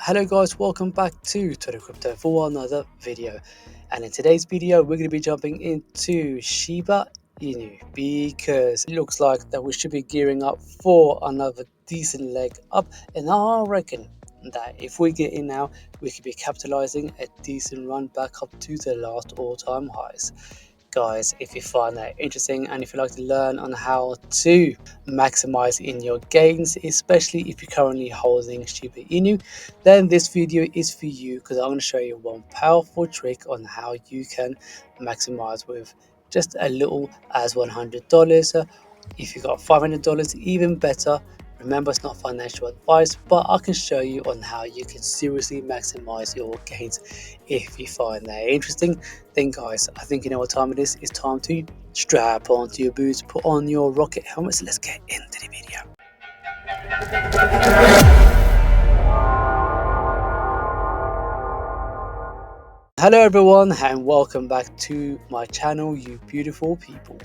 Hello guys, welcome back to Total Crypto for another video. And in today's video we're going to be jumping into Shiba Inu because it looks like that we should be gearing up for another decent leg up, and I reckon that if we get in now we could be capitalizing a decent run back up to the last all-time highs. Guys, if you find that interesting and if you like to learn on how to maximize in your gains, especially if you're currently holding Shiba Inu, then this video is for you because I'm going to show you one powerful trick on how you can maximize with just a little as $100. If you got $500, even better. Remember, it's not financial advice, but I can show you on how you can seriously maximize your gains. If you find that interesting, then guys, I think you know what time it is. It's time to strap onto your boots, put on your rocket helmets. Let's get into the video. Hello everyone and welcome back to my channel, you beautiful people.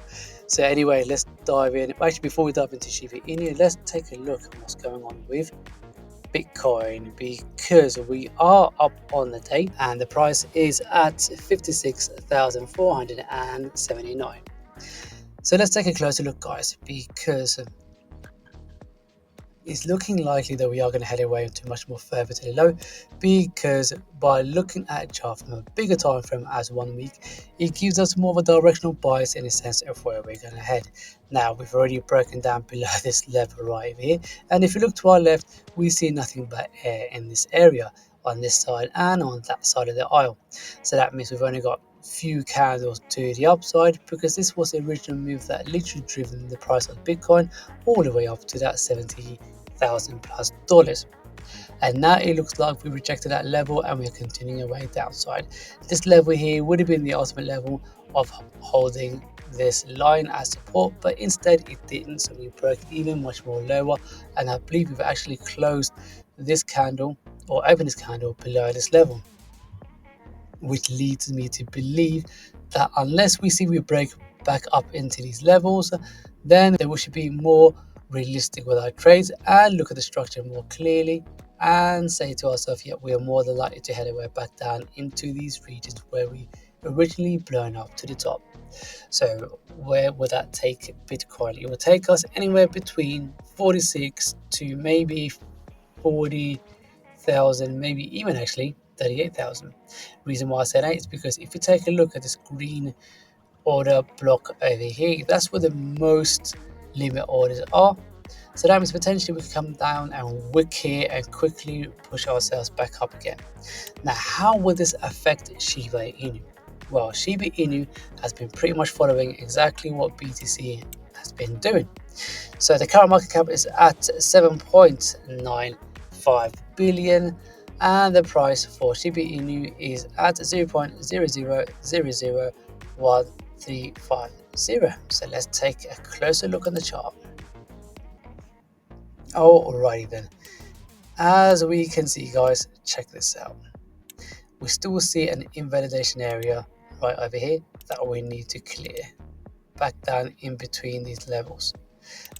So anyway, let's dive in. Actually, before we dive into Shiba Inu, let's take a look at what's going on with Bitcoin, because we are up on the day and the price is at 56,479. So let's take a closer look, guys, because it's looking likely that we are going to head away into much more further to the low, because by looking at a chart from a bigger time frame as 1 week, it gives us more of a directional bias in the sense of where we're going to head. Now we've already broken down below this level right here, and if you look to our left, we see nothing but air in this area on this side and on that side of the aisle. So that means we've only got few candles to the upside, because this was the original move that literally driven the price of Bitcoin all the way up to that $70,000+. And now it looks like we rejected that level and we're continuing away downside. This level here would have been the ultimate level of holding this line as support, but instead it didn't, so we broke even much more lower, and I believe we've actually closed this candle or opened this candle below this level, which leads me to believe that unless we see we break back up into these levels, then we should be more realistic with our trades and look at the structure more clearly and say to ourselves, yeah, we are more than likely to head away back down into these regions where we originally blown up to the top. So where would that take Bitcoin? It would take us anywhere between 46 to maybe 40,000, maybe even actually 38,000. Reason why I say that is because if you take a look at this green order block over here, that's where the most limit orders are. So that means potentially we can come down and wick here and quickly push ourselves back up again. Now, how will this affect Shiba Inu? Well, Shiba Inu has been pretty much following exactly what BTC has been doing. So the current market cap is at 7.95 billion, and the price for Shiba Inu is at 0.00001350. So let's take a closer look on the chart. Alrighty then. As we can see, guys, check this out. We still see an invalidation area right over here that we need to clear back down in between these levels.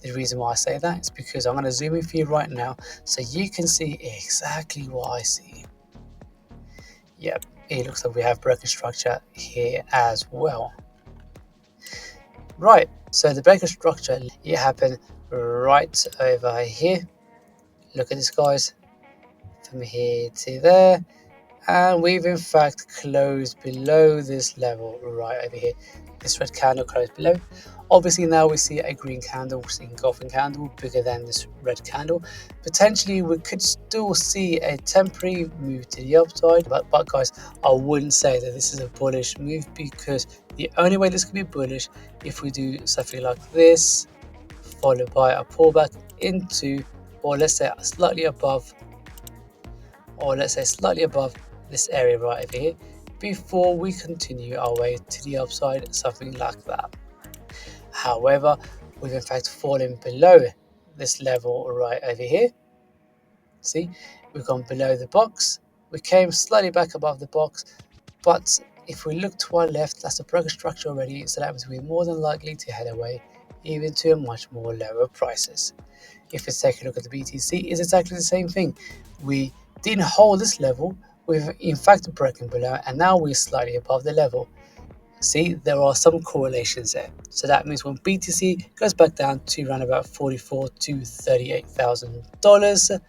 The reason why I say that is because I'm going to zoom in for you right now so you can see exactly what I see. Yep, it looks like we have broken structure here as well. Right, so the broken structure, it happened right over here. Look at this, guys, from here to there, and we've in fact closed below this level right over here. This red candle closed below. Obviously now we see a green candle, we're seeing engulfing candle bigger than this red candle. Potentially we could still see a temporary move to the upside, but guys, I wouldn't say that this is a bullish move, because the only way this could be bullish if we do something like this, followed by a pullback into, or let's say slightly above this area right over here, before we continue our way to the upside, something like that. However, we've in fact fallen below this level right over here. See, we've gone below the box, we came slightly back above the box, but if we look to our left, that's a broken structure already, so that means we're more than likely to head away even to a much more lower prices. If we take a look at the BTC, it's exactly the same thing. We didn't hold this level. We've in fact broken below, and now we're slightly above the level. See, there are some correlations there. So that means when BTC goes back down to around about $44,000 to $38,000,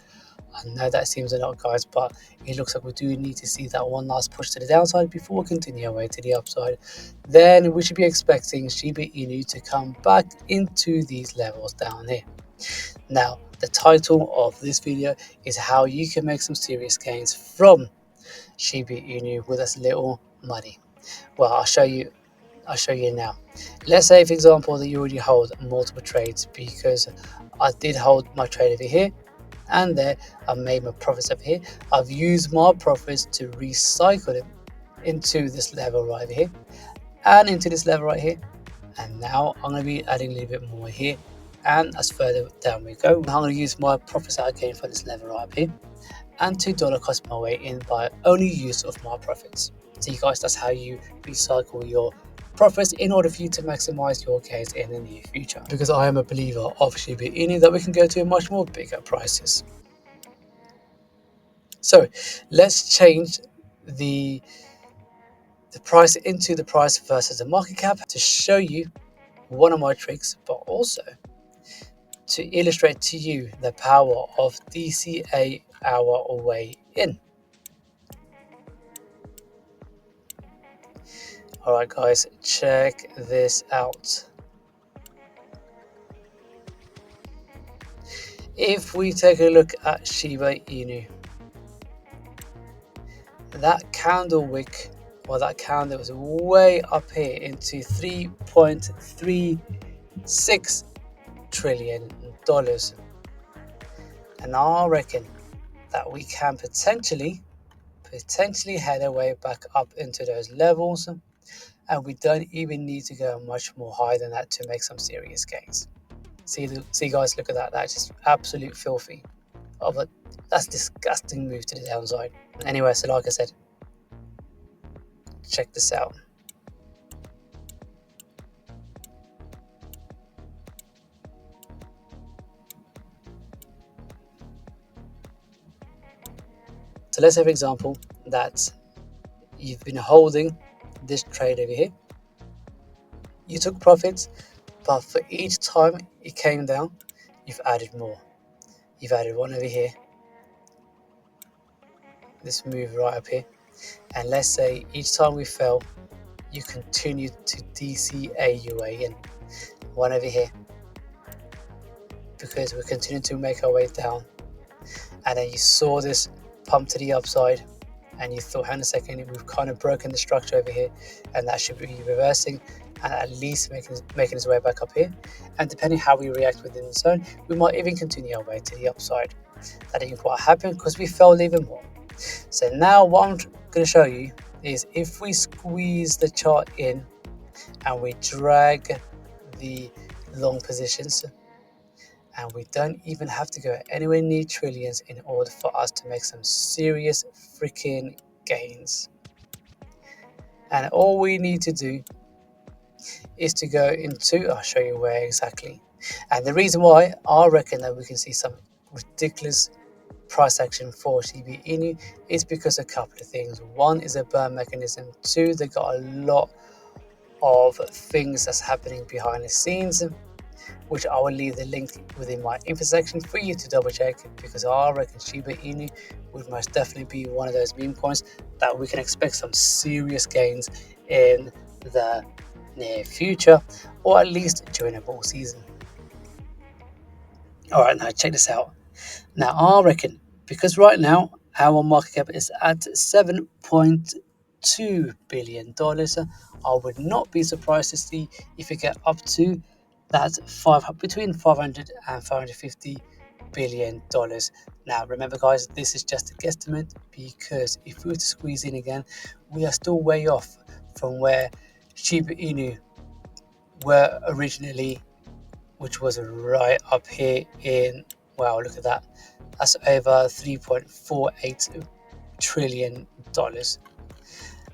I know that seems a lot, guys, but it looks like we do need to see that one last push to the downside before we continue our way to the upside. Then we should be expecting Shiba Inu to come back into these levels down here. Now, the title of this video is how you can make some serious gains from Shiba Inu with as little money. Well, I'll show you now. Let's say, for example, that you already hold multiple trades, because I did hold my trade over here and there. I made my profits over here. I've used my profits to recycle them into this level right here and into this level right here, and now I'm going to be adding a little bit more here, and as further down we go, now I'm going to use my profits that I gained from this level right up here and $2 cost my way in by only use of my profits. So you guys, that's how you recycle your profits in order for you to maximize your gains in the near future. Because I am a believer of Shiba Inu that we can go to much more bigger prices. So let's change the price into the price versus the market cap to show you one of my tricks, but also to illustrate to you the power of DCA our way in. Alright guys, check this out. If we take a look at Shiba Inu, that candle wick, or that candle was way up here into $3.36 trillion. And I reckon that we can potentially head our way back up into those levels, and we don't even need to go much more higher than that to make some serious gains. See guys, look at that. That's just absolute filthy. Oh, but that's disgusting move to the downside. Anyway, so like I said, check this out. So let's say, for example, that you've been holding this trade over here. You took profits, but for each time it came down, you've added more. You've added one over here, this move right up here, and let's say each time we fell, you continued to DCA your way in. One over here, because we continued to make our way down, and then you saw this pump to the upside, and you thought, hang on a second, we've kind of broken the structure over here, and that should be reversing and at least making its way back up here. And depending how we react within the zone, we might even continue our way to the upside. That didn't quite happen because we fell even more. So now what I'm going to show you is, if we squeeze the chart in and we drag the long positions, and we don't even have to go anywhere near trillions in order for us to make some serious freaking gains. And all we need to do is to go into, I'll show you where exactly. And the reason why I reckon that we can see some ridiculous price action for Shiba Inu is because of a couple of things. One is a burn mechanism. Two, they got a lot of things that's happening behind the scenes, which I will leave the link within my info section for you to double check, because I reckon Shiba Inu would most definitely be one of those meme coins that we can expect some serious gains in the near future, or at least during a bull season. Alright, now check this out. Now I reckon, because right now our market cap is at $7.2 billion, I would not be surprised to see if we get up to that between $500 and $550 billion. Now remember guys, this is just a guesstimate, because if we were to squeeze in again, we are still way off from where Shiba Inu were originally, which was right up here in, wow, look at that, that's over $3.48 trillion.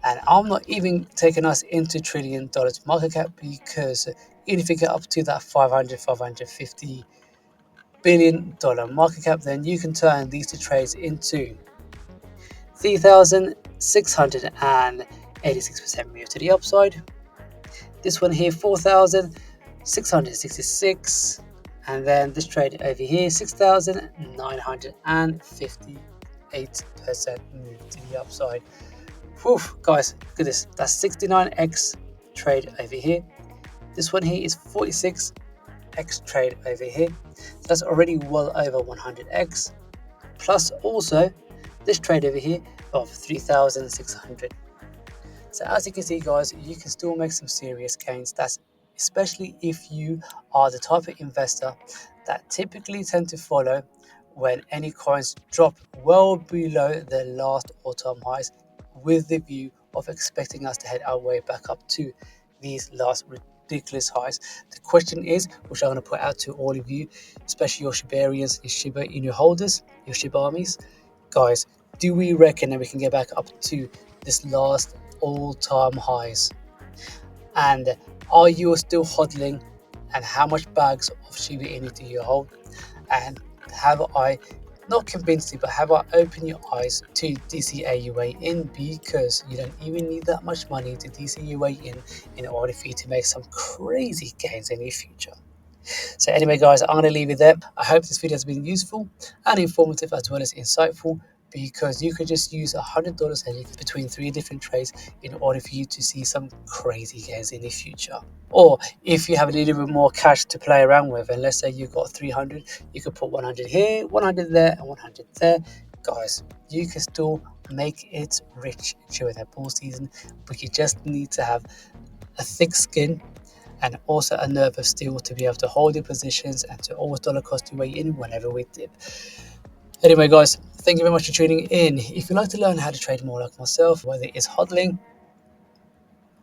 And I'm not even taking us into $1 trillion market cap, because even if you get up to that $550 billion market cap, then you can turn these two trades into 3,686% move to the upside. This one here, 4,666, and then this trade over here, 6,958% move to the upside. Whew, guys, look at this. That's 69x trade over here. This one here is 46x trade over here. So that's already well over 100x. Plus also this trade over here of 3,600. So as you can see, guys, you can still make some serious gains. That's especially if you are the type of investor that typically tend to follow when any coins drop well below their last all-time highs, with the view of expecting us to head our way back up to these last ridiculous highs. The question is, which I'm going to put out to all of you, especially your Shibarians, your Shiba Inu holders, your Shibamis, guys, do we reckon that we can get back up to this last all-time highs? And are you still hodling? And how much bags of Shiba Inu do you hold? And have I not convinced you, but have I opened your eyes to DCAUA in? Because you don't even need that much money to DCAUA in order for you to make some crazy gains in your future. So anyway, guys, I'm going to leave it there. I hope this video has been useful and informative as well as insightful, because you could just use $100 between 3 different trades in order for you to see some crazy gains in the future. Or if you have a little bit more cash to play around with, and let's say you've got 300, you could put 100 here, 100 there, and 100 there. Guys, you can still make it rich during that bull season, but you just need to have a thick skin and also a nerve of steel to be able to hold your positions and to always dollar cost your way in whenever we dip. Anyway, guys, thank you very much for tuning in. If you'd like to learn how to trade more like myself, whether it's hodling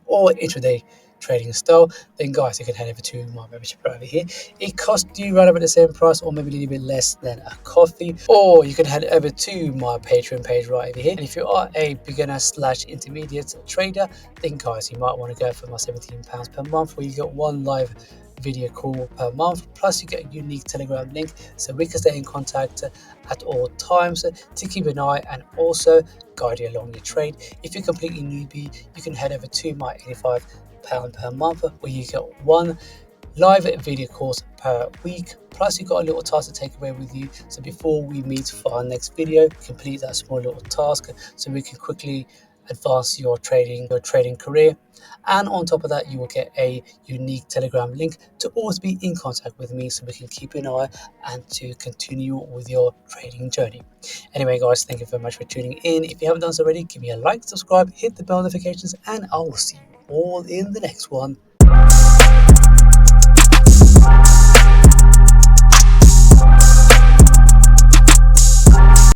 or intraday trading style, then guys, you can head over to my membership right over here. It costs you right about the same price or maybe a little bit less than a coffee, or you can head over to my Patreon page right over here. And if you are a beginner slash intermediate trader, then guys, you might want to go for my £17 per month, where you get 1 live video call per month, plus you get a unique Telegram link so we can stay in contact at all times to keep an eye and also guide you along your trade. If you're completely newbie, you can head over to my £85 per month, where you get 1 live video course per week, plus you got a little task to take away with you. So before we meet for our next video, complete that small little task so we can quickly advance your trading career. And on top of that, you will get a unique Telegram link to always be in contact with me so we can keep an eye and to continue with your trading journey. Anyway, guys, thank you very much for tuning in. If you haven't done so already, give me a like, subscribe, hit the bell notifications, and I will see you all in the next one.